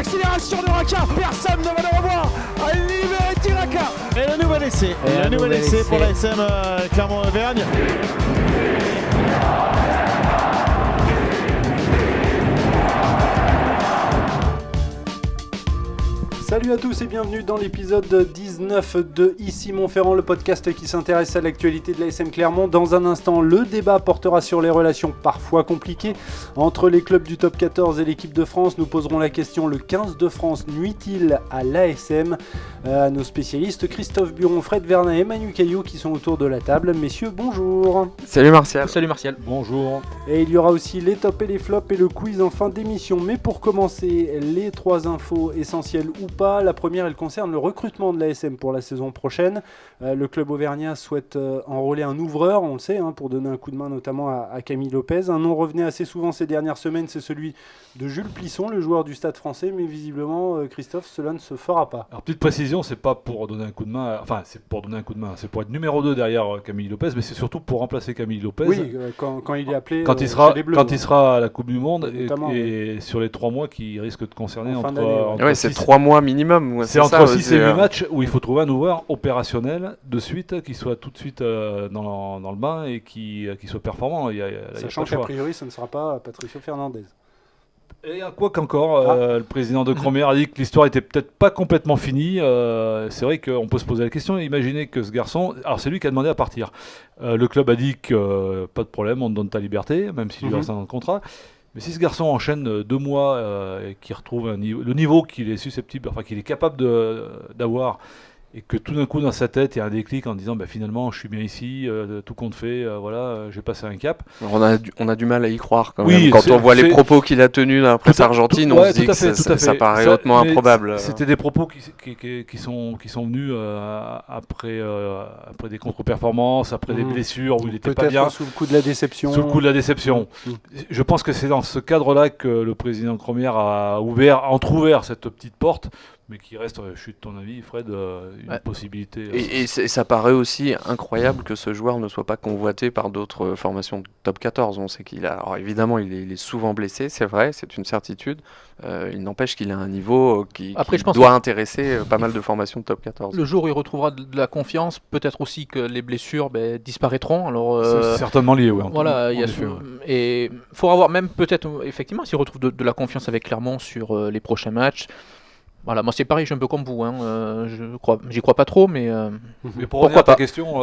l'accélération de Raka. Personne ne va le revoir. Liberty Raka. Et le nouvel essai. Le nouvel essai pour l'ASM Clermont-Auvergne. Salut à tous et bienvenue dans l'épisode 19 de Ici Montferrand, le podcast qui s'intéresse à l'actualité de l'ASM Clermont. Dans un instant, le débat portera sur les relations parfois compliquées entre les clubs du top 14 et l'équipe de France. Nous poserons la question, le 15 de France nuit-il à l'ASM? À nos spécialistes Christophe Buron, Fred Vernin et Manu Caillot qui sont autour de la table. Messieurs, bonjour. Salut Martial. Salut Martial. Bonjour. Et il y aura aussi les tops et les flops et le quiz en fin d'émission. Mais pour commencer, les 3 infos essentielles ou pas. La première, elle concerne le recrutement de l'ASM pour la saison prochaine. Le club auvergnat souhaite enrôler un ouvreur, on le sait, pour donner un coup de main notamment à Camille Lopez. Un nom revenait assez souvent ces dernières semaines, c'est celui de Jules Plisson, le joueur du Stade français. Mais visiblement, Christophe, cela ne se fera pas. Alors, petite précision, c'est pas pour donner un coup de main, c'est pour donner un coup de main, c'est pour être numéro 2 derrière Camille Lopez, mais c'est surtout pour remplacer Camille Lopez. Oui, quand il est appelé quand il sera à la Coupe du Monde et sur les 3 mois qui risquent de concerner entre c'est 3 mois minimum. C'est entre 6 et 8 matchs où il faut trouver un ouvreur opérationnel de suite, qui soit tout de suite dans le bain et qui soit performant. Sachant qu'a priori, ce ne sera pas Patricio Fernandez. Et quoi qu'encore, le président de Cromer a dit que l'histoire était peut-être pas complètement finie. C'est vrai qu'on peut se poser la question. Imaginez que ce garçon, alors c'est lui qui a demandé à partir. Le club a dit que pas de problème, on te donne ta liberté, même s'il lui reste un an de contrat. Mais si ce garçon enchaîne 2 mois et qu'il retrouve le niveau qu'il est susceptible, qu'il est capable d'avoir, et que tout d'un coup dans sa tête il y a un déclic en disant finalement je suis bien ici, tout compte fait, j'ai passé un cap. On a du mal à y croire quand même. Quand on voit les propos qu'il a tenus dans la presse argentine, on se dit que ça paraît hautement improbable. C'était des propos qui sont venus après des contre-performances, après des blessures où il n'était pas bien. Sous le coup de la déception. Je pense que c'est dans ce cadre-là que le président Cromer a entrouvert cette petite porte. Mais qui reste, je suis de ton avis, Fred, une possibilité. Et ça paraît aussi incroyable que ce joueur ne soit pas convoité par d'autres formations de top 14. On sait alors évidemment, il est souvent blessé, c'est vrai, c'est une certitude. Il n'empêche qu'il a un niveau qui doit intéresser pas mal de formations de top 14. Le jour où il retrouvera de la confiance, peut-être aussi que les blessures disparaîtront. Alors, c'est certainement lié, oui. Voilà, et il faut avoir même peut-être, effectivement, s'il retrouve de la confiance avec Clermont sur les prochains matchs. Voilà, moi c'est pareil, je suis un peu comme vous, j'y crois pas trop, mais pour revenir à ta question,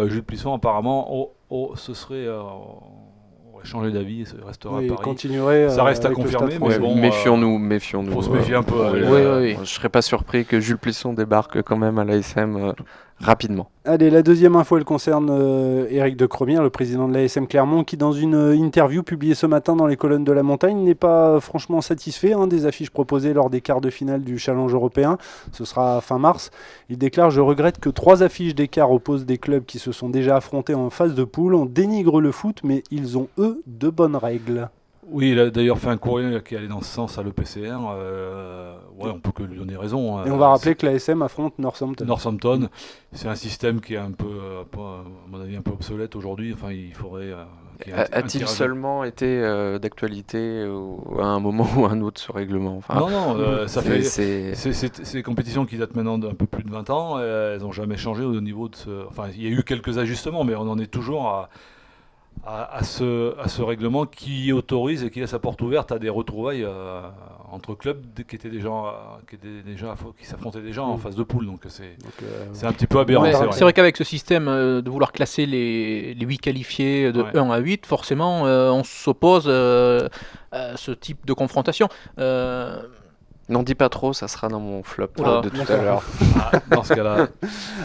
Jules Plisson apparemment, ce serait, on va changer d'avis, ça restera à Paris. Ça reste à confirmer, mais bon, méfions-nous. Faut se méfier un peu. Je serais pas surpris que Jules Plisson débarque quand même à l'ASM rapidement. Allez, la deuxième info, elle concerne Éric de Cromière, le président de l'ASM Clermont, qui dans une interview publiée ce matin dans les colonnes de la Montagne n'est pas franchement satisfait des affiches proposées lors des quarts de finale du Challenge européen. Ce sera fin mars. Il déclare « Je regrette que 3 affiches d'écart opposent des clubs qui se sont déjà affrontés en phase de poule. On dénigre le foot, mais ils ont, eux, de bonnes règles. » Oui, il a d'ailleurs fait un courrier qui allait dans ce sens à l'EPCR. On peut que lui donner raison. Et on va rappeler que l'ASM affronte Northampton. C'est un système qui est un peu, à mon avis, un peu obsolète aujourd'hui. Il faudrait. A-t-il seulement été d'actualité à un moment ou à un autre ce règlement? Non, ça fait. C'est des compétitions qui datent maintenant d'un peu plus de 20 ans. Elles n'ont jamais changé au niveau de ce. Il y a eu quelques ajustements, mais on en est toujours à ce règlement qui autorise et qui laisse la porte ouverte à des retrouvailles entre clubs qui s'affrontaient déjà en phase de poule. Donc c'est un petit peu aberrant. C'est vrai qu'avec ce système de vouloir classer les 8 qualifiés de 1 à 8, forcément on s'oppose à ce type de confrontation. N'en dis pas trop, ça sera dans mon flop de tout à l'heure. Dans ce cas-là,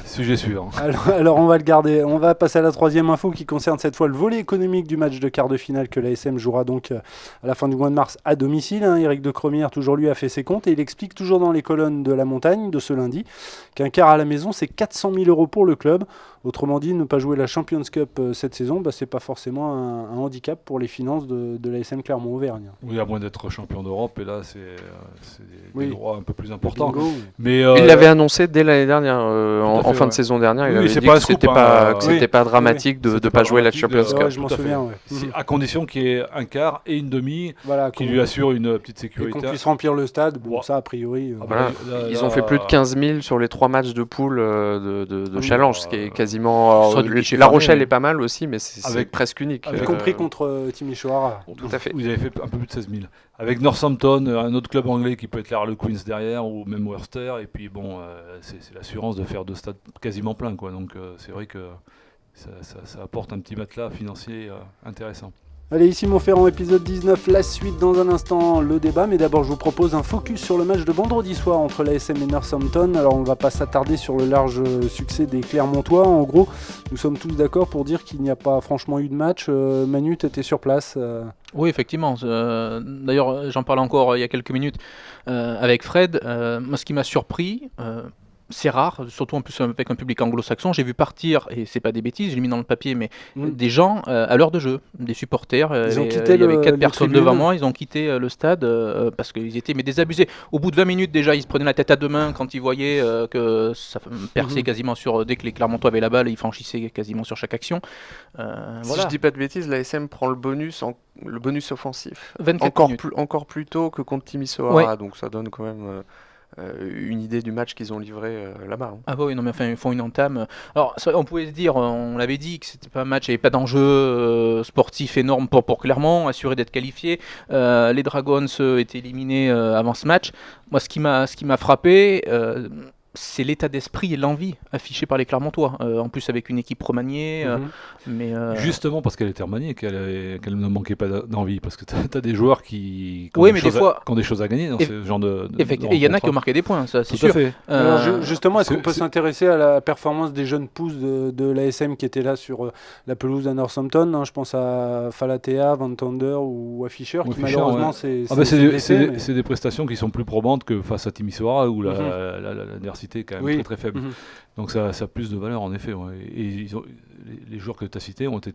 sujet suivant. Alors on va le garder. On va passer à la troisième info qui concerne cette fois le volet économique du match de quart de finale que l'ASM jouera donc à la fin du mois de mars à domicile. Éric de Cromière, toujours lui, a fait ses comptes et il explique toujours dans les colonnes de la Montagne de ce lundi qu'un quart à la maison c'est 400 000 € pour le club. Autrement dit, ne pas jouer la Champions Cup cette saison, c'est pas forcément un handicap pour les finances de l'ASM Clermont-Auvergne. Oui, à moins d'être champion d'Europe, et là c'est des droits un peu plus importants. Bingo. Mais Il l'avait annoncé dès l'année dernière, en fin de saison dernière. Il Oui, avait c'est dit pas un que scoop, c'était pas dramatique de ne pas jouer la Champions Ouais, Cup. je m'en tout à fait. souviens. Ouais. À condition qu'il y ait un quart et une demi Voilà, qui lui assure une petite et qu'on sécurité. puisse remplir le stade. Bon, Ouais. ça, a priori. Voilà. Là, Ils ont fait plus de 15 000 sur les 3 matchs de poule de Challenge, ce qui est quasiment. Ça alors, sera du guichet La fermé, Rochelle mais- est pas mal aussi, mais c'est Avec- presque unique. avec- Y compris contre Timisoara. Tout à fait. Vous avez fait un peu plus de 16 000. Avec Northampton, un autre club anglais qui peut être les Harlequins derrière, ou même Worcester. Et puis bon, c'est l'assurance de faire 2 stades quasiment pleins, quoi. Donc c'est vrai que ça apporte un petit matelas financier intéressant. Allez, ici Montferrand, épisode 19, la suite dans un instant, le débat. Mais d'abord, je vous propose un focus sur le match de vendredi soir entre l'ASM et Northampton. Alors, on ne va pas s'attarder sur le large succès des Clermontois. En gros, nous sommes tous d'accord pour dire qu'il n'y a pas franchement eu de match. Manu, tu étais sur place. Oui, effectivement. D'ailleurs, j'en parlais encore il y a quelques minutes avec Fred. Moi, ce qui m'a surpris, c'est rare, surtout en plus avec un public anglo-saxon. J'ai vu partir, et c'est pas des bêtises, je l'ai mis dans le papier, mais des gens à l'heure de jeu, des supporters. Ils ont quitté il y avait 4 les personnes tribunes. devant moi, ils ont quitté le stade parce qu'ils étaient désabusés. Au bout de 20 minutes, déjà, ils se prenaient la tête à deux mains quand ils voyaient que ça perçait quasiment dès que les Clermontois avaient la balle, ils franchissaient quasiment sur chaque action. Si Voilà. je dis pas de bêtises, la SM prend le bonus offensif 24 minutes. encore plus tôt que contre Timisoara, Ouais. donc ça donne quand même une idée du match qu'ils ont livré là-bas. Hein. Ah bah oui, non mais enfin ils font une entame. Alors on pouvait se dire, on l'avait dit que c'était pas un match, il n'y avait pas d'enjeu sportif énorme pour Clermont, assuré d'être qualifié. Les Dragons étaient éliminés avant ce match. Moi ce qui m'a frappé, c'est l'état d'esprit et l'envie affichée par les Clermontois. En plus avec une équipe remaniée, mais Justement parce qu'elle était remaniée, qu'elle ne manquait pas d'envie. Parce que tu as des joueurs qui Oui, mais des fois- qui ont des choses à gagner dans ce genre de effectivement, il y en a qui ont rencontres. marqué des points, ça c'est Tout à sûr. fait. Alors, justement, est-ce qu'on peut c'est- s'intéresser à la performance des jeunes pousses de l'ASM qui étaient là sur la pelouse à Northampton, hein? Je pense à Falatea, Van Tonder ou à Fischer, Ou qui Fischer, malheureusement ouais. c'est Ah bah, blessé, mais- c'est des prestations qui sont plus probantes que face à Timisoara où l'adversité est quand même Oui. très très faible. Mhm. Donc ça a plus de valeur en effet. Ouais. Et les joueurs que tu as cités ont été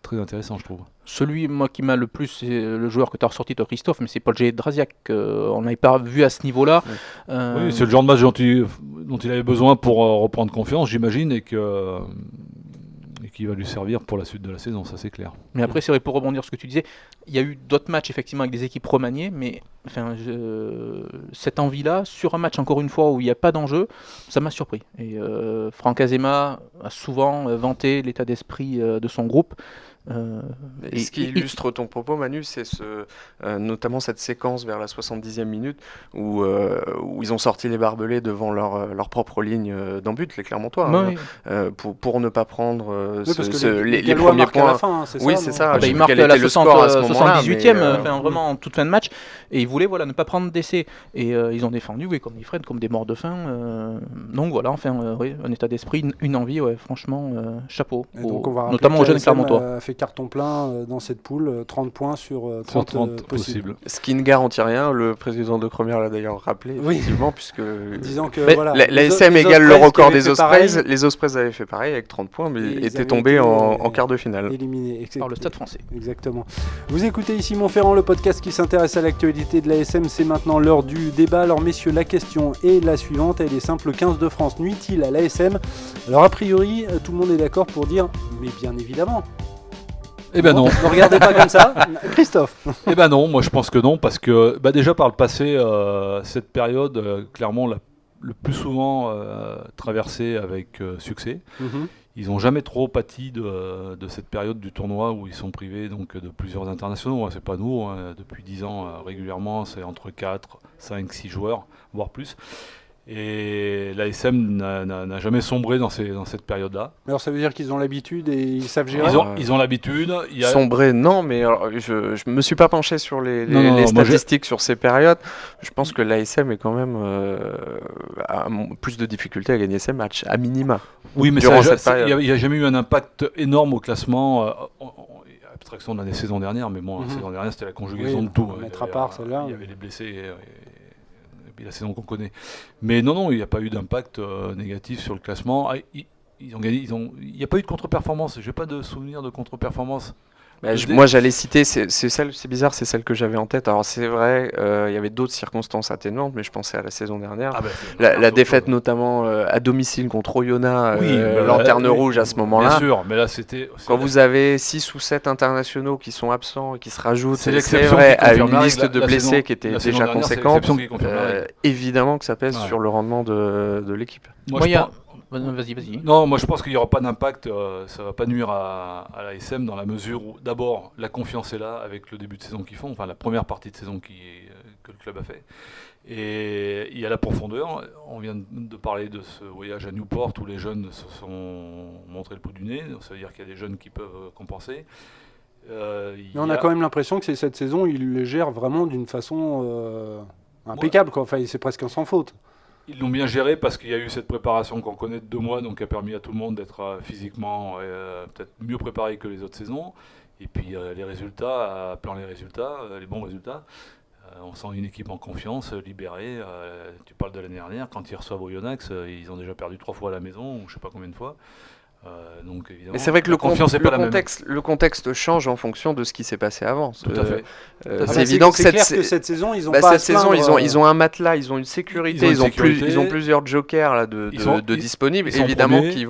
très intéressants, je trouve. Celui moi qui m'a le plus, c'est le joueur que tu as ressorti toi Christophe, mais c'est Paul J. Draziak. On n'avait pas vu à ce niveau-là. Oui, c'est le genre de match dont il avait besoin pour reprendre confiance, j'imagine, et qui va lui servir pour la suite de la saison, ça c'est clair. Mais après, c'est vrai, pour rebondir sur ce que tu disais, il y a eu d'autres matchs effectivement avec des équipes remaniées, mais enfin, cette envie-là, sur un match encore une fois où il n'y a pas d'enjeu, ça m'a surpris. Et Franck Azema a souvent vanté l'état d'esprit de son groupe. Et ce qui illustre ton propos, Manu, c'est notamment cette séquence vers la 70e minute où ils ont sorti les barbelés devant leur propre ligne d'en but, les Clermontois, Ouais, pour ne pas prendre Oui, parce que les Gallois premiers marquent à points. la fin, hein, c'est Oui, ça, c'est non ça. Ah bah, Je sais il plus marque quel à la était le score à ce moment-là, 78e, mais, enfin, vraiment en toute fin de match, et ils voulaient ne pas prendre d'essai. Et ils ont défendu, oui, comme dit Fred, comme des morts de faim. Donc voilà, enfin, oui, un état d'esprit, une envie, ouais, franchement, chapeau. Et donc on va rappeler Notamment que aux jeunes l'ASM Clermontois. a fait carton plein dans cette poule, 30 points sur 30, 30 possibles. possible. Ce qui ne garantit rien, le président de Cromer l'a d'ailleurs rappelé, Oui. effectivement, puisque Disant que Mais voilà, la les SM les égale le Ospreys qui record avaient des fait pareil, Ospreys. Les Ospreys avaient fait pareil avec 30 points, mais Et ils étaient avaient tombés été, en quart de finale. éliminés. Par le Stade français. Exactement. Vous écoutez ici Montferrand, le podcast qui s'intéresse à l'actualité de l'ASM. C'est maintenant l'heure du débat. Alors messieurs, la question est la suivante. Elle est simple. 15 de France nuit-il à l'ASM? Alors a priori, tout le monde est d'accord pour dire, mais bien évidemment. Eh ben non. Ne regardez pas comme ça. Christophe. Eh ben non, moi je pense que non, parce que déjà par le passé, cette période, Clermont l'a le plus souvent traversée avec succès. Ils n'ont jamais trop pâti de cette période du tournoi où ils sont privés donc, de plusieurs internationaux. C'est pas nous, hein. Depuis 10 ans, régulièrement, c'est entre 4, 5, 6 joueurs, voire plus. Et l'ASM n'a jamais sombré dans cette période-là. Alors ça veut dire qu'ils ont l'habitude et ils savent gérer. Ils ont l'habitude. Sombré, non, mais alors, je me suis pas penché sur les moi, statistiques sur ces périodes. Je pense que l'ASM est quand même a plus de difficultés à gagner ses matchs, à minima. Oui, mais durant ça, cette période. il n'y a jamais eu un impact énorme au classement. Abstraction de la saison dernière, mais bon, la saison dernière c'était la conjugaison Oui, de tout. on va mettre à part celle-là. Il y avait les blessés et puis la saison qu'on connaît. Mais non, il n'y a pas eu d'impact négatif sur le classement. Ils ont gagné. Il n'y a pas eu de contre-performance. Je n'ai pas de souvenir de contre-performance Moi, j'allais citer, c'est bizarre, c'est celle que j'avais en tête. Alors, c'est vrai, il y avait d'autres circonstances atténuantes, mais je pensais à la saison dernière. La défaite, notamment à domicile contre Oyonnax, lanterne rouge à ce moment-là. Bien sûr, mais là, c'était. Quand vous avez 6 ou 7 internationaux qui sont absents et qui se rajoutent, C'est c'est l'exception vrai, qui à une confirme liste de la blessés saison- qui était la saison déjà dernière, c'est conséquente, l'exception qui confirme la règle. évidemment que ça pèse Ouais. sur le rendement de l'équipe. Moi, Moi, je il y a- pense- Vas-y. Non, moi je pense qu'il n'y aura pas d'impact, ça va pas nuire à l'ASM dans la mesure où d'abord la confiance est là avec le début de saison qu'ils font, enfin la première partie de saison que le club a fait. Et il y a la profondeur, on vient de parler de ce voyage à Newport où les jeunes se sont montrés le bout du nez, donc ça veut dire qu'il y a des jeunes qui peuvent compenser. Mais on a quand même l'impression que cette saison, il le gère vraiment d'une façon impeccable, quoi. Enfin, c'est presque un sans faute. Ils l'ont bien géré parce qu'il y a eu cette préparation qu'on connaît de 2 mois, donc qui a permis à tout le monde d'être physiquement peut-être mieux préparé que les autres saisons. Et puis les résultats, appelant les résultats, les bons résultats, on sent une équipe en confiance, libérée. Tu parles de l'année dernière, quand ils reçoivent Oyonnax, ils ont déjà perdu 3 fois à la maison, ou je sais pas combien de fois. Donc évidemment, Mais c'est vrai que la confiance n'est pas la même. le contexte change en fonction de ce qui s'est passé avant. Tout à fait. C'est évident que c'est clair que cette saison, ils ont pas à cette se saison, plaindre, ils ont un matelas, ils ont une sécurité, Ils ont une plusieurs jokers là, de Ils disponibles. ils sont Évidemment, premiers.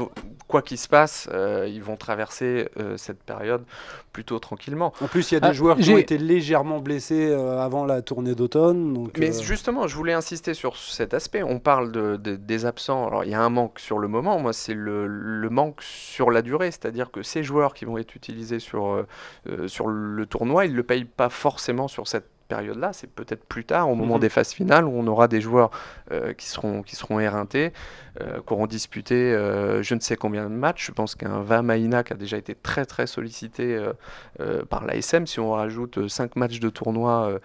quoi qu'il se passe, ils vont traverser cette période plutôt tranquillement. En plus, il y a des Ah, joueurs qui ont j'ai- été légèrement blessés avant la tournée d'automne. Donc, Mais justement, je voulais insister sur cet aspect. On parle des absents. Alors, il y a un manque sur le moment. Moi, c'est le manque sur la durée. C'est-à-dire que ces joueurs qui vont être utilisés sur le tournoi, ils ne le payent pas forcément sur cette période-là. C'est peut-être plus tard, au moment des phases finales, où on aura des joueurs qui seront éreintés, qui auront disputé je ne sais combien de matchs. Je pense qu'un Vamaina qui a déjà été très très sollicité par l'ASM, si on rajoute 5 matchs de tournoi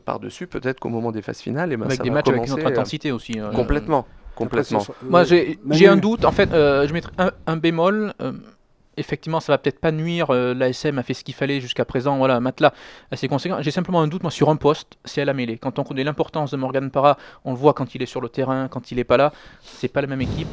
par-dessus, peut-être qu'au moment des phases finales, Avec ça des va matchs avec une commencer, autre intensité aussi. complètement. Moi, j'ai Manu. un doute. En fait, je mettrais un bémol. Effectivement, ça va peut-être pas nuire. L'ASM a fait ce qu'il fallait jusqu'à présent. Voilà, un matelas assez conséquent. J'ai simplement un doute, moi, sur un poste, c'est à la mêlée. Quand on connaît l'importance de Morgan Parra, on le voit quand il est sur le terrain, quand il est pas là. C'est pas la même équipe.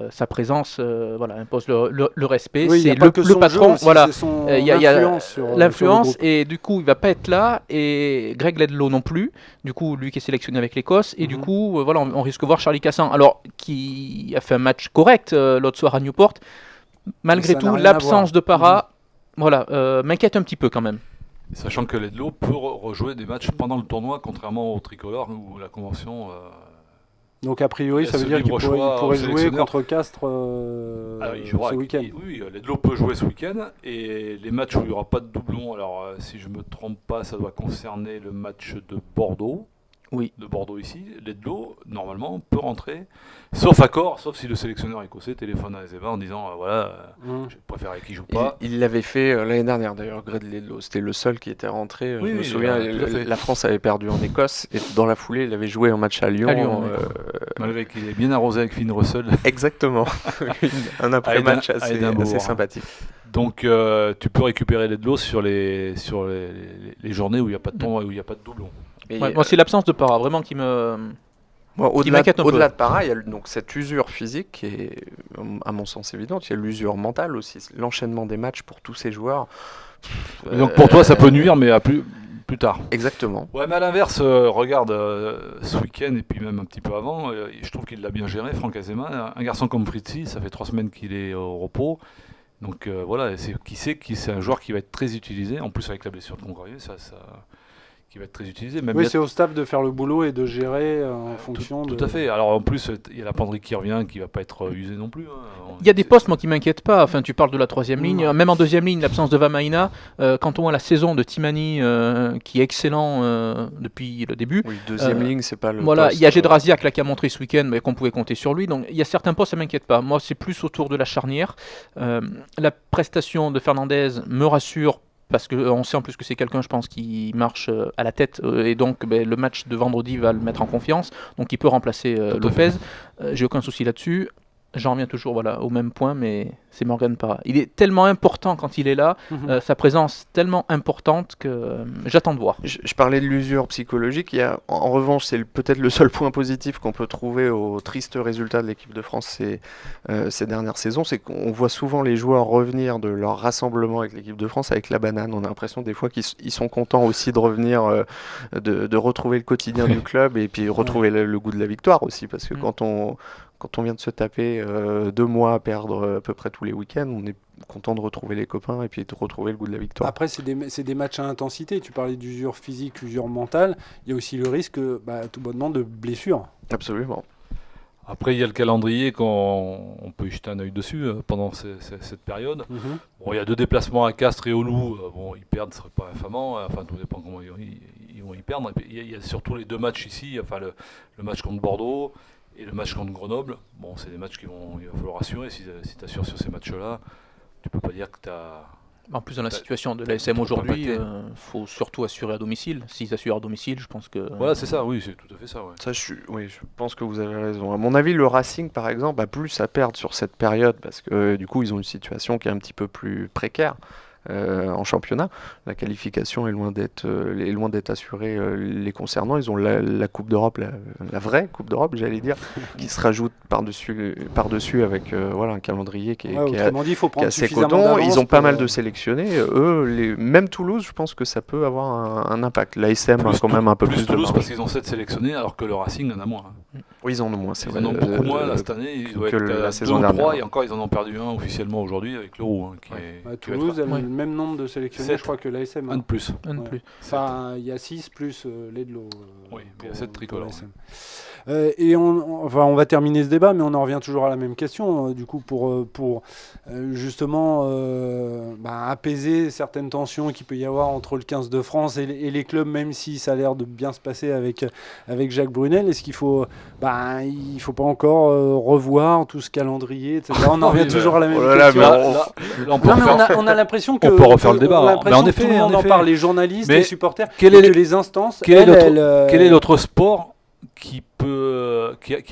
Sa présence, voilà, impose le respect. Oui, il y a c'est pas que son patron. jeu aussi, Voilà. c'est son Il y a influence sur l'influence le groupe. et du coup il va pas être là et Greg Ledlow non plus, du coup lui qui est sélectionné avec l'Écosse et du coup voilà on risque de voir Charlie Cassan alors qui a fait un match correct l'autre soir à Newport, malgré Ça n'a tout rien à l'absence voir. de Parra voilà m'inquiète un petit peu quand même. Sachant que Ledlow peut rejouer des matchs pendant le tournoi, contrairement au tricolore où la convention. Donc a priori, Il y a ça veut ce dire qu'il libre choix pourrait au jouer sélectionneur. contre Castres Alors, il jouera ce week-end. Oui, Ledlow peut jouer ce week-end. Et les matchs où il n'y aura pas de doublon, alors si je ne me trompe pas, ça doit concerner le match de Bordeaux. Oui. De Bordeaux ici. Ledlow, normalement, peut rentrer. Sauf accord, sauf si le sélectionneur écossais téléphone à Ezeba en disant je préférerais qu'il joue pas. Il l'avait fait l'année dernière d'ailleurs, Greg Ledlow. C'était le seul qui était rentré. Oui, je me oui, souviens, tout à fait. la France avait perdu en Écosse et dans la foulée, il avait joué un match à Lyon. À Lyon, Malgré qu'il est bien arrosé avec Finn Russell. Exactement. Un après-match À Édimbourg, assez hein. sympathique. Donc tu peux récupérer Ledlow sur les journées où il n'y a pas de tournoi, où il n'y a pas de doublon. Et, Ouais, moi c'est l'absence de Parra vraiment qui me moi, qui m'inquiète un peu. au-delà de Parra, il y a donc cette usure physique qui est, à mon sens, évidente. Il y a l'usure mentale aussi, l'enchaînement des matchs pour tous ces joueurs. Et donc pour toi, ça peut nuire, mais à plus tard. Exactement. Ouais, mais à l'inverse, regarde, ce week-end et puis même un petit peu avant, je trouve qu'il l'a bien géré, Franck Azema. Un garçon comme Fritzi, ça fait 3 semaines qu'il est au repos. Donc voilà, c'est un joueur qui va être très utilisé. En plus, avec la blessure de Concordier, qui va être très utilisé. Même Oui, bien- c'est au staff de faire le boulot et de gérer en fonction de... Tout à fait. Alors en plus, il y a la penderie qui revient, qui va pas être usée non plus. Hein. Il y a des postes, moi, qui m'inquiètent pas. Enfin, tu parles de la troisième ligne, même en deuxième ligne, l'absence de Vamaina. Quand on voit la saison de Timani, qui est excellent depuis le début. Oui, deuxième ligne, c'est pas le. Voilà, poste, il y a Gedrasiak là qui a montré ce week-end mais qu'on pouvait compter sur lui. Donc il y a certains postes, ça m'inquiète pas. Moi, c'est plus autour de la charnière. La prestation de Fernandez me rassure. Parce qu'on sait en plus que c'est quelqu'un, je pense, qui marche à la tête. Et donc, le match de vendredi va le mettre en confiance. Donc, il peut remplacer Tout à Lopez. J'ai aucun souci là-dessus. J'en reviens toujours au même point, mais c'est Morgan Parra. Il est tellement important quand il est là, sa présence tellement importante que j'attends de voir. Je parlais de l'usure psychologique. En revanche, c'est peut-être le seul point positif qu'on peut trouver aux tristes résultats de l'équipe de France ces dernières saisons, c'est qu'on voit souvent les joueurs revenir de leur rassemblement avec l'équipe de France avec la banane. On a l'impression des fois qu'ils sont contents aussi de revenir, de retrouver le quotidien du club et puis retrouver le goût de la victoire aussi, parce que quand on vient de se taper 2 mois à perdre à peu près tous les week-ends, on est content de retrouver les copains et puis de retrouver le goût de la victoire. Après, c'est des matchs à intensité. Tu parlais d'usure physique, usure mentale. Il y a aussi le risque, tout bonnement, de blessure. Absolument. Après, il y a le calendrier on peut y jeter un œil dessus pendant cette période. Bon, il y a 2 déplacements à Castres et au Loup. Ils perdent, ce serait pas infamant. Enfin, tout dépend comment ils vont y perdre. Et puis, il y a surtout les 2 matchs ici. Enfin, le match contre Bordeaux et le match contre Grenoble. Bon, c'est des matchs il va falloir assurer. Si tu assures sur ces matchs-là, tu peux pas dire que tu as... En plus, dans la situation de l'ASM aujourd'hui, il faut surtout assurer à domicile. S'ils assurent à domicile, je pense que... Voilà, c'est ça, oui, c'est tout à fait ça. Ouais. Ça, je pense que vous avez raison. À mon avis, le Racing, par exemple, a plus à perdre sur cette période parce que du coup, ils ont une situation qui est un petit peu plus précaire. En championnat, la qualification est loin d'être assurée les concernant. Ils ont la Coupe d'Europe, la vraie Coupe d'Europe, j'allais dire, qui se rajoute par-dessus avec un calendrier qui est assez coton. Ils ont pas mal de sélectionnés. Même Toulouse, je pense que ça peut avoir un impact. L'ASM a quand même un peu plus de Toulouse parce qu'ils ont 7 sélectionnés alors que le Racing en a moins. Oui, ils en ont moins, c'est vrai. Ils en ont beaucoup moins là, cette année. Ils doivent que être la saison dernière. 3, et encore, ils en ont perdu un officiellement aujourd'hui avec l'Euro. Toulouse a le même nombre de sélectionnés, je crois, que l'ASM. Un de plus. Enfin, il y a 6 plus Ledlow. Oui, il y a 7 tricolores. Et on va terminer ce débat, mais on en revient toujours à la même question, du coup, pour justement apaiser certaines tensions qu'il peut y avoir entre le 15 de France et les clubs, même si ça a l'air de bien se passer avec Jacques Brunel. Est-ce qu'il faut pas encore revoir tout ce calendrier, etc. On en revient toujours à la même question. On a l'impression que... On peut refaire le débat. Mais en effet, tout le monde en parle, les journalistes, les supporters, que les instances... Quel est l'autre sport qui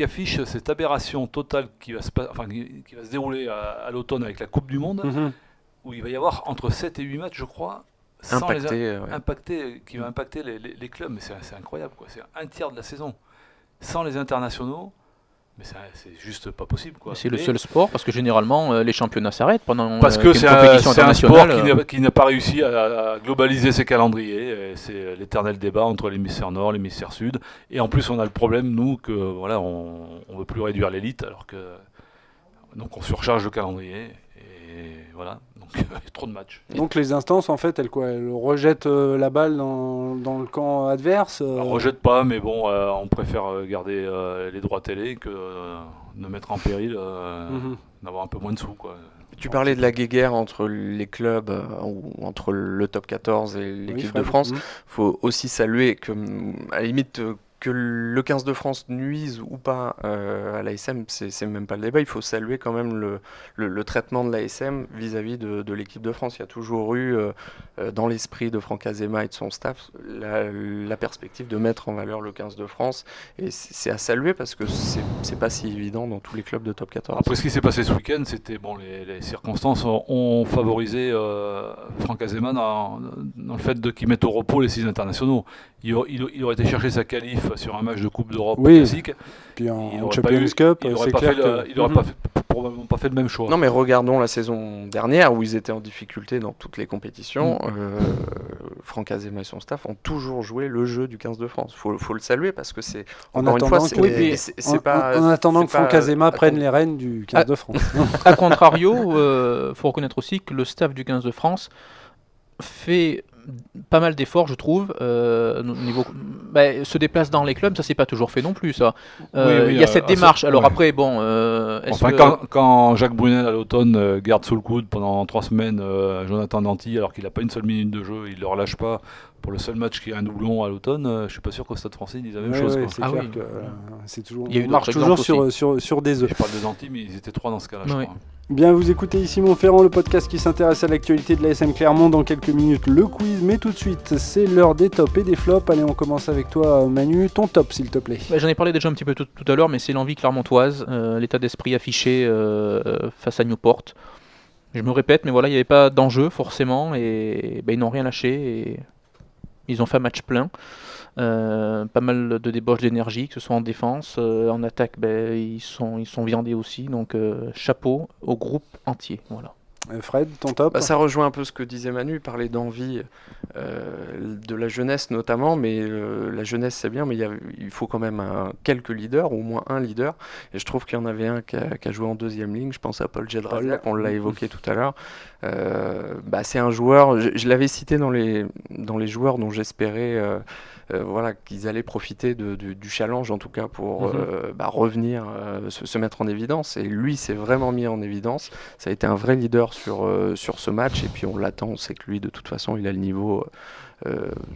affiche cette aberration totale qui va se dérouler à l'automne avec la Coupe du Monde, où il va y avoir entre 7 et 8 matchs, je crois, qui va impacter les clubs. Mais c'est incroyable, quoi. C'est un tiers de la saison. Sans les internationaux, mais c'est juste pas possible, quoi. C'est le seul sport, parce que généralement, les championnats s'arrêtent pendant parce que c'est un sport qui n'a pas réussi à globaliser ses calendriers. C'est l'éternel débat entre l'hémisphère nord, l'hémisphère sud. Et en plus, on a le problème, nous, que on veut plus réduire l'élite, alors que donc on surcharge le calendrier. Et voilà, donc il y a trop de matchs. Donc les instances, en fait, elles rejettent la balle dans le camp adverse. On rejette pas, mais bon, on préfère garder les droits télé que de mettre en péril, d'avoir un peu moins de sous, quoi. Tu parlais de la guéguerre entre les clubs, ou entre le top 14 et l'équipe de France. Il faut aussi saluer que, à la limite, que le 15 de France nuise ou pas à l'ASM, c'est même pas le débat. Il faut saluer quand même le traitement de l'ASM vis-à-vis de l'équipe de France. Il y a toujours eu, dans l'esprit de Franck Azema et de son staff, la perspective de mettre en valeur le 15 de France. Et c'est à saluer parce que c'est pas si évident dans tous les clubs de top 14. Après, ce qui s'est passé ce week-end, c'était les circonstances ont favorisé Franck Azema dans le fait qu'il mette au repos les 6 internationaux. Il aurait été chercher sa qualif sur un match de Coupe d'Europe classique. Puis en Champions Cup, il n'aurait probablement pas fait le même choix. Non, mais regardons la saison dernière où ils étaient en difficulté dans toutes les compétitions. Franck Azema et son staff ont toujours joué le jeu du 15 de France. Faut le saluer parce que c'est en attendant que Franck Azema prenne les rênes du 15 de France. A contrario, faut reconnaître aussi que le staff du 15 de France fait pas mal d'efforts, je trouve, se déplace dans les clubs, ça c'est pas toujours fait non plus, ça. Il y a cette démarche. Alors après, bon, quand Jacques Brunel à l'automne garde sous le coude pendant 3 semaines Jonathan Danty, alors qu'il n'a pas une seule minute de jeu, il le relâche pas pour le seul match qui est un doublon à l'automne, je suis pas sûr qu'au Stade Français ils disent la même chose. C'est clair que c'est toujours. On marche toujours sur des œufs. Je parle de Danty, mais ils étaient 3 dans ce cas-là, je crois. Bien, vous écoutez ici Montferrand, le podcast qui s'intéresse à l'actualité de la SM Clermont. Dans quelques minutes, le quiz, mais tout de suite, c'est l'heure des tops et des flops. Allez, on commence avec toi, Manu. Ton top, s'il te plaît. J'en ai parlé déjà un petit peu tout à l'heure, mais c'est l'envie clermontoise, l'état d'esprit affiché face à Newport. Je me répète, mais voilà, il n'y avait pas d'enjeu forcément, et ils n'ont rien lâché, et ils ont fait un match plein. Pas mal de débauches d'énergie, que ce soit en défense, en attaque, ils sont viandés aussi, donc chapeau au groupe entier. Voilà. Fred, ton top? Ça rejoint un peu ce que disait Manu, parler d'envie de la jeunesse notamment, mais la jeunesse c'est bien, mais il faut quand même quelques leaders, au moins un leader, et je trouve qu'il y en avait un qui a joué en deuxième ligne, je pense à Paul Jedrazak, on l'a évoqué tout à l'heure. C'est un joueur, je l'avais cité dans les joueurs dont j'espérais qu'ils allaient profiter du challenge en tout cas pour revenir, se mettre en évidence, et lui s'est vraiment mis en évidence, ça a été un vrai leader sur ce match, et puis on l'attend, on sait que lui de toute façon il a le niveau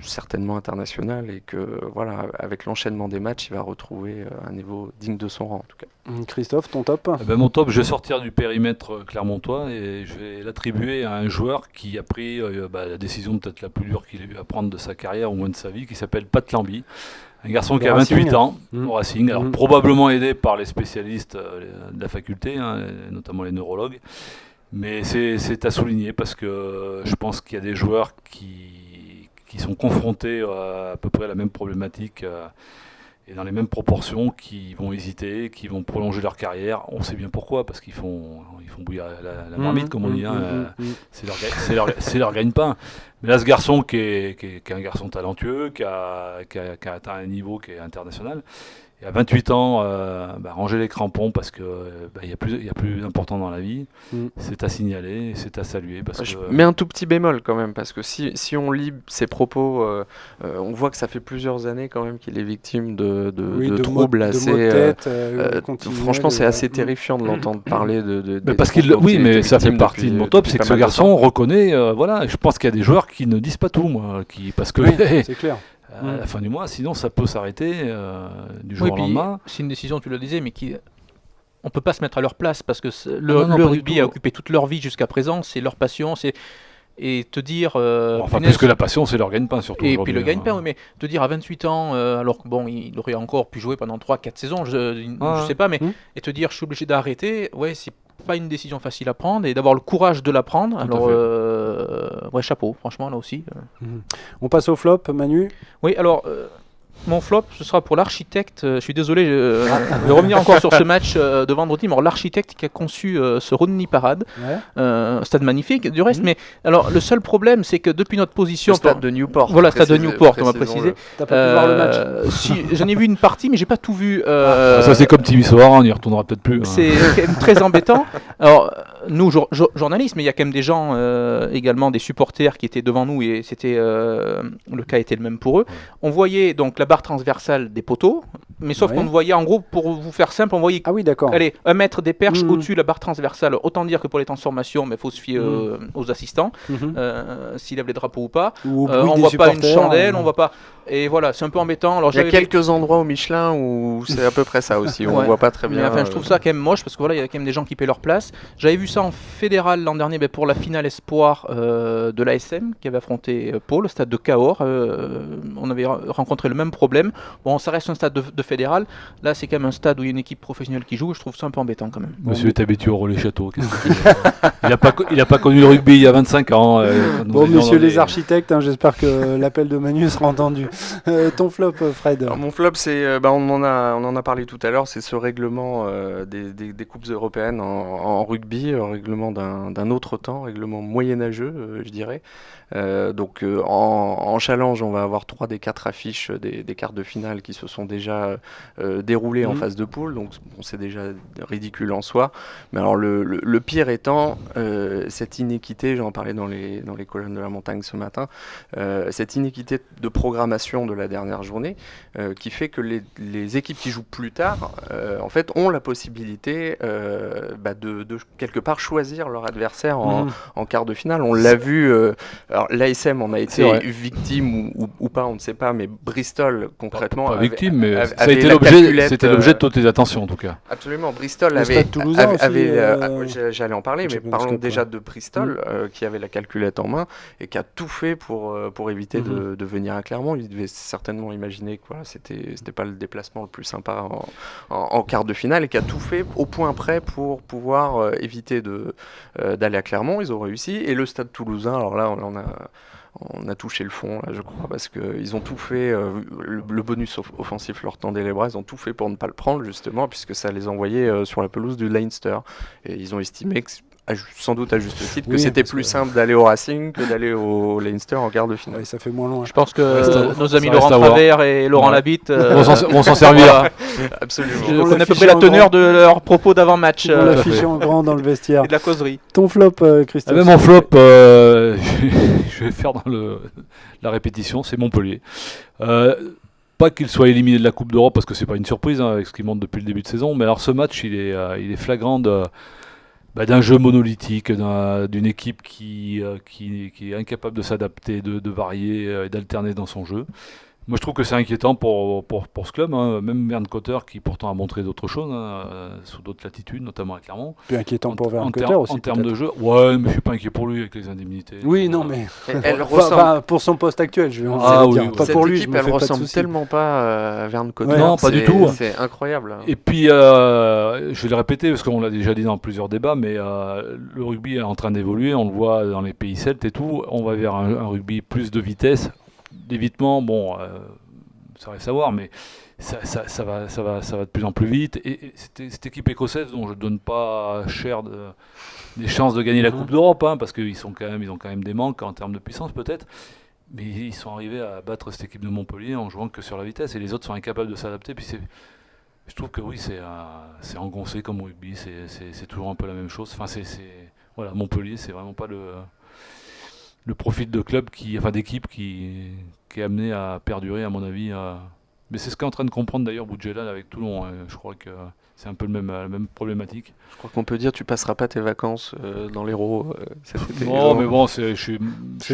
certainement international, et que voilà, avec l'enchaînement des matchs il va retrouver un niveau digne de son rang en tout cas. Christophe, ton top? Mon top, je vais sortir du périmètre clermontois et je vais l'attribuer à un joueur qui a pris la décision peut-être la plus dure qu'il a eu à prendre de sa carrière, au moins de sa vie, qui s'appelle Pat Lambie. Un garçon qui a 28 ans, au Racing, alors probablement aidé par les spécialistes de la faculté, notamment les neurologues. Mais c'est à souligner parce que je pense qu'il y a des joueurs qui sont confrontés à peu près à la même problématique et dans les mêmes proportions, qui vont hésiter, qui vont prolonger leur carrière. On sait bien pourquoi, parce qu'ils font bouillir la marmite, comme on dit. C'est leur gagne-pain. Mais là, ce garçon qui est un garçon talentueux, qui a atteint un niveau qui est international, et à 28 ans, ranger les crampons parce que y a plus important dans la vie, c'est à signaler, c'est à saluer. Je mets un tout petit bémol quand même, parce que si on lit ses propos, on voit que ça fait plusieurs années quand même qu'il est victime de troubles assez... franchement, c'est assez terrifiant de l'entendre parler de parce mais ça fait partie de mon top, c'est que ce garçon reconnaît, je pense qu'il y a des joueurs qui ne disent pas tout, parce que... c'est clair. À la fin du mois, sinon ça peut s'arrêter du jour au lendemain. C'est une décision, tu le disais, mais on ne peut pas se mettre à leur place, parce que le rugby a occupé toute leur vie jusqu'à présent, c'est leur passion, et te dire... plus que la passion, c'est leur gagne-pain surtout. Et puis le gagne-pain, mais te dire à 28 ans, alors que il aurait encore pu jouer pendant 3-4 saisons, je sais pas, mais et te dire je suis obligé d'arrêter, c'est pas une décision facile à prendre, et d'avoir le courage de la prendre. Alors chapeau, franchement là aussi. On passe au flop, Manu. Oui, alors mon flop, ce sera pour l'architecte. Je suis désolé, je vais revenir encore sur ce match de vendredi. Mais l'architecte qui a conçu ce Rodney Parade, stade magnifique du reste. Mais alors, le seul problème, c'est que depuis notre position, le stade de Newport. Voilà, stade de Newport, on va préciser. T'as pas pu voir le match? Si, j'en ai vu une partie, mais j'ai pas tout vu. Ça, c'est comme Timisoara, on n'y retournera peut-être plus. C'est quand même très embêtant. Alors, nous, journalistes, mais il y a quand même des gens également, des supporters qui étaient devant nous, et c'était le cas était le même pour eux. On voyait donc la barre transversale des poteaux, mais sauf qu'on voyait, en gros, pour vous faire simple, on voyait allez, 1 mètre des perches au-dessus de la barre transversale. Autant dire que pour les transformations, il faut se fier aux assistants, s'ils lèvent les drapeaux ou pas. On voit pas une chandelle, on voit pas... Et voilà, c'est un peu embêtant. Alors, il y a quelques endroits au Michelin où c'est à peu près ça aussi, on voit pas très bien. Mais enfin, je trouve ça quand même moche, parce que voilà, il y a quand même des gens qui paient leur place. J'avais vu ça en fédéral l'an dernier, pour la finale espoir de l'ASM qui avait affronté Pau, le stade de Cahors. On avait rencontré le même problème. Bon, ça reste un stade de fédéral. Là, c'est quand même un stade où il y a une équipe professionnelle qui joue. Je trouve ça un peu embêtant quand même. Monsieur est habitué au relais château. Il a pas connu le rugby il y a 25 ans. Messieurs les architectes, j'espère que l'appel de Manu sera entendu. Ton flop, Fred? Alors, mon flop, c'est, on en a parlé tout à l'heure, c'est ce règlement des coupes européennes en rugby, règlement d'un autre temps, règlement moyenâgeux, je dirais. En challenge, on va avoir 3 des 4 affiches des quarts de finale qui se sont déjà déroulées en phase de poule, donc c'est déjà ridicule en soi. Mais alors le pire étant cette inéquité, j'en parlais dans les colonnes de la montagne ce matin, cette inéquité de programmation pression de la dernière journée qui fait que les équipes qui jouent plus tard, en fait, ont la possibilité de quelque part choisir leur adversaire en quart de finale. On l'a vu, alors l'ASM en a été victime ou pas, on ne sait pas, mais Bristol, concrètement... Pas victime, mais ça a avait été la l'objet calculette, de toutes les attentions, en tout cas. Absolument, Bristol Le avait... Stade Toulousain j'allais en parler, mais Champions parlons Cup, déjà de Bristol, qui avait la calculette en main et qui a tout fait pour éviter de venir à Clermont. Il devait certainement imaginer que voilà, c'était pas le déplacement le plus sympa en quart de finale et qui a tout fait au point près pour pouvoir éviter d'aller à Clermont. Ils ont réussi. Et le Stade Toulousain, alors là, on a touché le fond, là, je crois, parce qu'ils ont tout fait. Le bonus offensif leur tendait les bras. Ils ont tout fait pour ne pas le prendre, justement, puisque ça les envoyait sur la pelouse du Leinster. Et ils ont estimé que, sans doute à juste titre, que c'était plus simple d'aller au Racing que d'aller au Leinster en quart de finale. Ouais, ça fait moins loin. Je pense que nos amis ça Laurent reste à voir. Travers et Laurent Labitte Vont s'en servir. Absolument. je Ils vont connais à peu l'afficher près la en teneur grand. de leurs propos d'avant-match On l'affiche en grand dans le vestiaire. et de la causerie. Ton flop, Christophe. Mon flop, je vais faire dans la répétition, c'est Montpellier. Pas qu'il soit éliminé de la Coupe d'Europe, parce que c'est pas une surprise avec ce qu'il montre depuis le début de saison, mais alors ce match, il est flagrant d'un jeu monolithique, d'une équipe qui est incapable de s'adapter, de varier et d'alterner dans son jeu. Moi, je trouve que c'est inquiétant pour ce club, hein. Même Verne Cotter, qui pourtant a montré d'autres choses, sous d'autres latitudes, notamment à Clermont. Plus inquiétant pour Verne en Cotter aussi. en termes de peut-être. jeu, ouais, mais je suis pas inquiet pour lui avec les indemnités. Oui, non, mais. Elle Enfin, ressemble. pour son poste actuel, je vais Ah, dire. oui, Pas Cette pour lui, équipe, je me elle fais pas de ressemble soucis. tellement pas à Verne Cotter. Ouais. Non, pas du tout. C'est incroyable. Et puis, je vais le répéter parce qu'on l'a déjà dit dans plusieurs débats, mais le rugby est en train d'évoluer, on le voit dans les pays celtes et tout. On va vers un rugby plus de vitesse, d'évitement, bon, ça reste à voir, mais ça va de plus en plus vite. Et cette équipe écossaise, dont je ne donne pas cher des chances de gagner la Coupe d'Europe, hein, parce qu'ils ont quand même des manques en termes de puissance peut-être. Mais ils sont arrivés à battre cette équipe de Montpellier en jouant que sur la vitesse, et les autres sont incapables de s'adapter. Puis je trouve que oui, c'est engoncé comme rugby, c'est toujours un peu la même chose. Enfin, voilà, Montpellier, c'est vraiment pas le profil de club d'équipe qui est amené à perdurer, à mon avis. Mais c'est ce qu'est en train de comprendre d'ailleurs Boudjelal avec Toulon. Je crois que c'est un peu la même problématique. Je crois qu'on peut dire tu passeras pas tes vacances dans l'Hérault cet été. Non, mais bon, c'est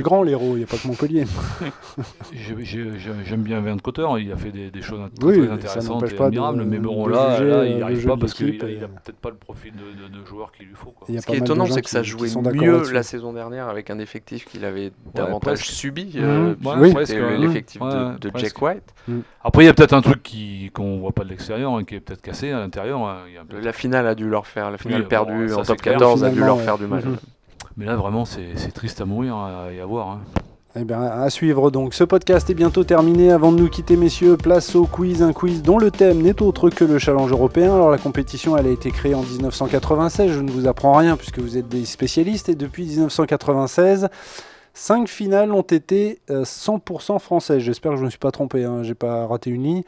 grand l'Hérault, il n'y a pas que Montpellier. J'aime bien Verne Cotter, il a fait des choses Oui, très ça intéressantes n'empêche et pas admirables, mais bon, de là, juger, il n'y le arrive jeu pas de parce qu'il l'équipe, n'a peut-être pas le profil de joueur qu'il lui faut, quoi. Il y a Ce pas qui est mal de étonnant, gens c'est que ça qui jouait sont d'accord mieux là-dessus. la saison dernière avec un effectif qu'il avait davantage presque. subi. Oui. presque, C'était l'effectif ouais, de presque. Jack White. Après, il y a peut-être un truc qu'on ne voit pas de l'extérieur, hein, qui est peut-être cassé à l'intérieur. Hein. Il y a peut-être- La finale a dû leur faire, la finale Oui, perdue bon, ça, en c'est top clair. 14 a dû leur Finalement, faire du mal. Mais là, vraiment, c'est triste à mourir et à voir. Hein. Eh bien, à suivre donc. Ce podcast est bientôt terminé. Avant de nous quitter, messieurs, place au quiz. Un quiz dont le thème n'est autre que le challenge européen. Alors, la compétition, elle a été créée en 1996. Je ne vous apprends rien puisque vous êtes des spécialistes. Et depuis 1996, 5 finales ont été 100% françaises. J'espère que je ne me suis pas trompé. Hein. J'ai pas raté une ligne.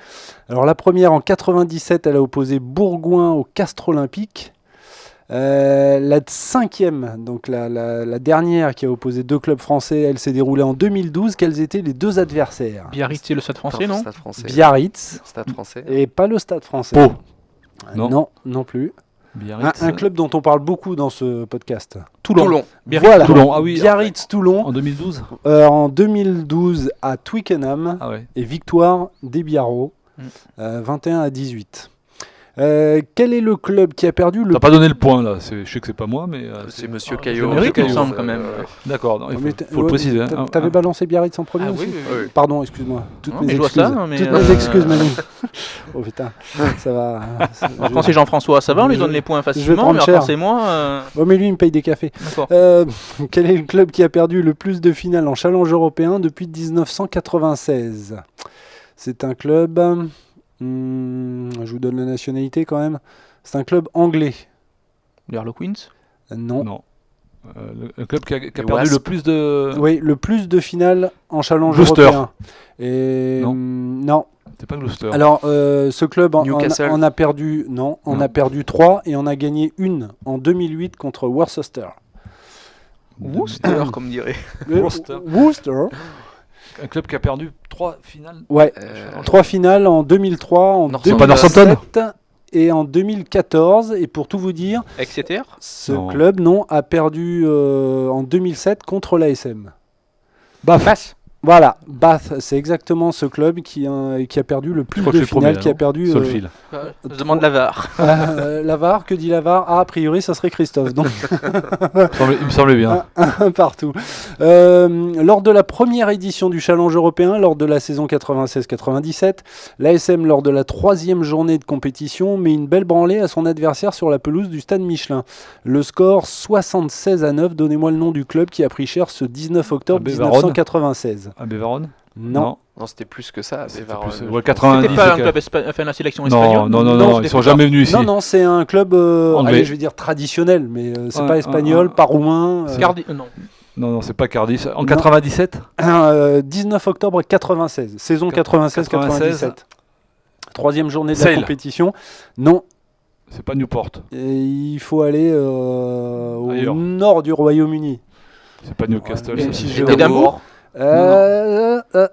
Alors, la première en 97, elle a opposé Bourgoin au Castres Olympique. La cinquième, donc la dernière qui a opposé deux clubs français, elle s'est déroulée en 2012. Quels étaient les deux adversaires? Biarritz, c'est le Stade français, non? Stade français. Biarritz Stade français. et pas le Stade français. Pau. Non, non plus. Biarritz. Un club dont on parle beaucoup dans ce podcast. Toulon. Voilà. Toulon, ah oui. Biarritz-Toulon En 2012 en 2012 à Twickenham Ah ouais. et victoire des Biarros 21-18. Quel est le club qui a perdu le T'as pas donné le point là, je sais que c'est pas moi, mais. C'est Monsieur Je Caillot. mérite, il me Caillot, semble, quand même. D'accord, non, il Mais faut le préciser. Hein. T'avais balancé Biarritz en premier Ah aussi oui, oui. Pardon, excuse-moi. Toutes Non, mes mais je vois excuses. ça, mais, Toutes mes excuses, Manu. Oh putain, ça va. Quand c'est Jean-François, ça va, on lui donne les points facilement, prendre mais cher. quand c'est moi... Oh, mais lui, il me paye des cafés. D'accord. Quel est le club qui a perdu le plus de finales en challenge européen depuis 1996? C'est un club... je vous donne la nationalité quand même. C'est un club anglais. Les Harlequins. Non. Non. Le club qui a perdu Wasps. le plus de. Oui, le plus de finales en challenge Gloucester. européen. Et Non. non. C'est pas Gloucester. Alors, ce club Newcastle. en a perdu, non, on a perdu 3 et on a gagné une en 2008 contre Worcester. Worcester, comme dirait. Worcester. Worcester. Un club qui a perdu 3 finales. Ouais, 3 finales en 2003, en Northampton. C'est pas Northampton 2007 et en 2014. Et pour tout vous dire, Exeter. ce Non. club a perdu en 2007 contre l'ASM. Bath. Voilà, Bath, c'est exactement ce club qui a perdu le plus Je crois que de c'est le premier, finales, qui a non perdu Sur le fil. Je demande la VAR. Lavar. Que dit Lavar? Ah, a priori, ça serait Christophe. Donc, Il me semblait bien. un partout. Lors de la première édition du Challenge européen, lors de la saison 96-97, l'ASM, lors de la 3e journée de compétition, met une belle branlée à son adversaire sur la pelouse du stade Michelin. Le score 76-9, donnez-moi le nom du club qui a pris cher ce 19 octobre Ah, Bevaron. 1996. À Bévaronne Non. Non, c'était plus que ça. C'était Bévaron. plus- ouais, 90. C'était pas un c'est club enfin, la sélection Non, espagnole. non, ils c'était sont pas jamais venus ici. Non, c'est un club, Anglais. allez, je vais dire traditionnel, mais c'est Ouais, pas espagnol, ouais. pas roumain. Non. Non, c'est pas Cardiff. En Non. 97 19 octobre 96, saison 96-97. 3e journée de la Sale. compétition. Non, C'est pas Newport. et il faut aller au Ailleurs. nord du Royaume-Uni. C'est pas Newcastle. Ouais, ça. même si Édimbourg. Édimbourg.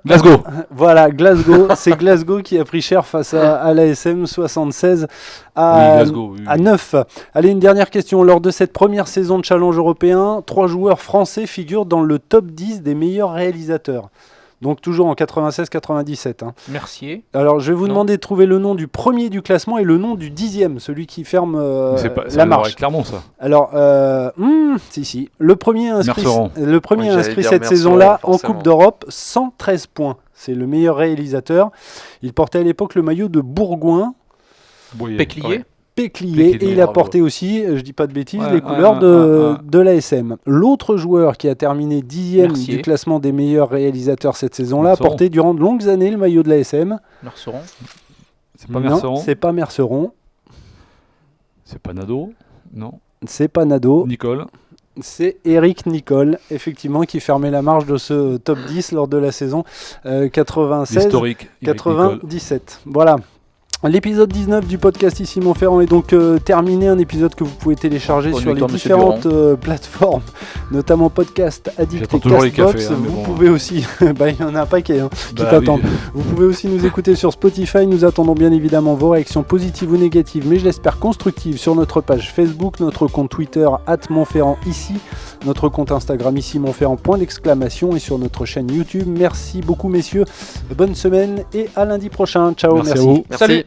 Glasgow. Voilà, Glasgow. C'est Glasgow qui a pris cher face à l'ASM 76 à, Oui, Glasgow. oui, oui. à 9. Allez, une dernière question. Lors de cette première saison de Challenge européen, 3 joueurs français figurent dans le top 10 des meilleurs réalisateurs. Donc toujours en 96-97. Hein. Mercier. Alors je vais vous Non. demander de trouver le nom du premier du classement et le nom du 10e, celui qui ferme C'est pas, ça la a à voir marche. avec Clermont, ça. Alors, si. Le premier inscrit, Merceron. a j'allais inscrit dire cette Merceron, saison-là en forcément. Coupe d'Europe, 113 points. C'est le meilleur réalisateur. Il portait à l'époque le maillot de Bourgoin, Boyer. Péclier. Péclier, Péclier, et il a bravo. porté aussi, je dis pas de bêtises, Ouais, les couleurs ouais. de l'ASM. L'autre joueur qui a terminé 10e Mercier. du classement des meilleurs réalisateurs cette saison-là a Merceron. porté durant de longues années le maillot de l'ASM. Merceron. C'est pas Non, Merceron. c'est pas Merceron, C'est pas Nadeau. Non. c'est pas Nadeau. Nicole. C'est Eric Nicole, effectivement, qui fermait la marche de ce top 10 lors de la saison 96. Historique. Eric Nicole. 97. Voilà. L'épisode 19 du podcast Ici Montferrand est donc terminé, un épisode que vous pouvez télécharger Au sur les Newton, Monsieur différentes plateformes, notamment Podcast, Addict et J'attends toujours les Castbox. cafés, hein, mais Vous bon. pouvez aussi, il y en a un paquet qui Bah t'attendent. oui. Vous pouvez aussi nous écouter sur Spotify. Nous attendons bien évidemment vos réactions positives ou négatives, mais je l'espère constructives, sur notre page Facebook, notre compte Twitter @Montferrand ici, notre compte Instagram ici Montferrand .! et sur notre chaîne YouTube. Merci beaucoup messieurs, bonne semaine et à lundi prochain. Ciao, Merci à vous. Merci. Salut.